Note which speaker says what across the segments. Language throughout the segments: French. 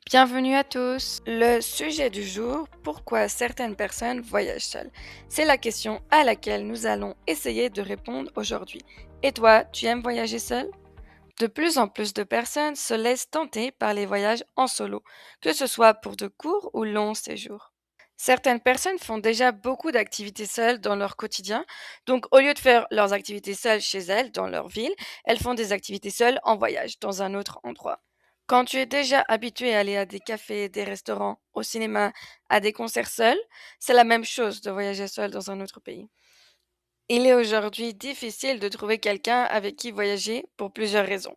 Speaker 1: Bienvenue à tous. Le sujet du jour, pourquoi certaines personnes voyagent seules? C'est la question à laquelle nous allons essayer de répondre aujourd'hui. Et toi, tu aimes voyager seul? De plus en plus de personnes se laissent tenter par les voyages en solo, que ce soit pour de courts ou longs séjours. Certaines personnes font déjà beaucoup d'activités seules dans leur quotidien, donc au lieu de faire leurs activités seules chez elles, dans leur ville, elles font des activités seules en voyage, dans un autre endroit. Quand tu es déjà habitué à aller à des cafés, des restaurants, au cinéma, à des concerts seuls, c'est la même chose de voyager seul dans un autre pays. Il est aujourd'hui difficile de trouver quelqu'un avec qui voyager pour plusieurs raisons.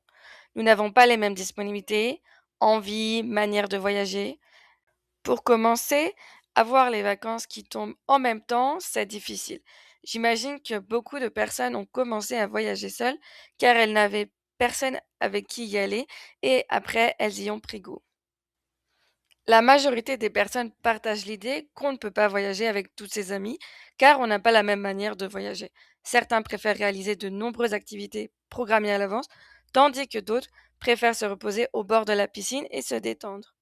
Speaker 1: Nous n'avons pas les mêmes disponibilités, envies, manières de voyager. Pour commencer, avoir les vacances qui tombent en même temps, c'est difficile. J'imagine que beaucoup de personnes ont commencé à voyager seules car elles n'avaient personne avec qui y aller et après elles y ont pris goût. La majorité des personnes partagent l'idée qu'on ne peut pas voyager avec tous ses amis car on n'a pas la même manière de voyager. Certains préfèrent réaliser de nombreuses activités programmées à l'avance, tandis que d'autres préfèrent se reposer au bord de la piscine et se détendre.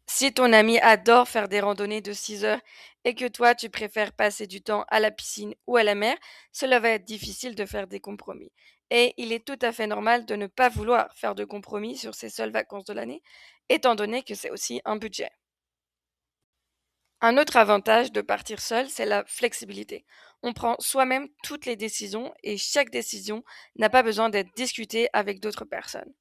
Speaker 1: Si ton ami adore faire des randonnées de 6 heures et que toi tu préfères passer du temps à la piscine ou à la mer, cela va être difficile de faire des compromis. Et il est tout à fait normal de ne pas vouloir faire de compromis sur ses seules vacances de l'année, étant donné que c'est aussi un budget. Un autre avantage de partir seul, c'est la flexibilité. On prend soi-même toutes les décisions et chaque décision n'a pas besoin d'être discutée avec d'autres personnes.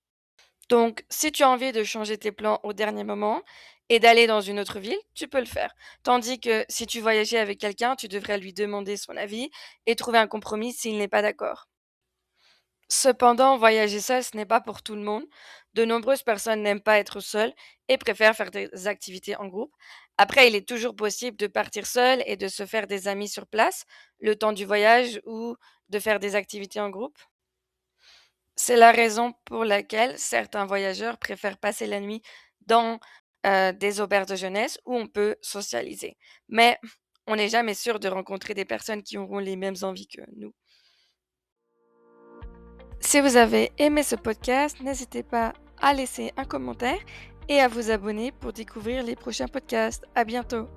Speaker 1: Donc, si tu as envie de changer tes plans au dernier moment et d'aller dans une autre ville, tu peux le faire. Tandis que si tu voyageais avec quelqu'un, tu devrais lui demander son avis et trouver un compromis s'il n'est pas d'accord. Cependant, voyager seul, ce n'est pas pour tout le monde. De nombreuses personnes n'aiment pas être seules et préfèrent faire des activités en groupe. Après, il est toujours possible de partir seul et de se faire des amis sur place, le temps du voyage ou de faire des activités en groupe. C'est la raison pour laquelle certains voyageurs préfèrent passer la nuit dans des auberges de jeunesse où on peut socialiser. Mais on n'est jamais sûr de rencontrer des personnes qui auront les mêmes envies que nous. Si vous avez aimé ce podcast, n'hésitez pas à laisser un commentaire et à vous abonner pour découvrir les prochains podcasts. À bientôt!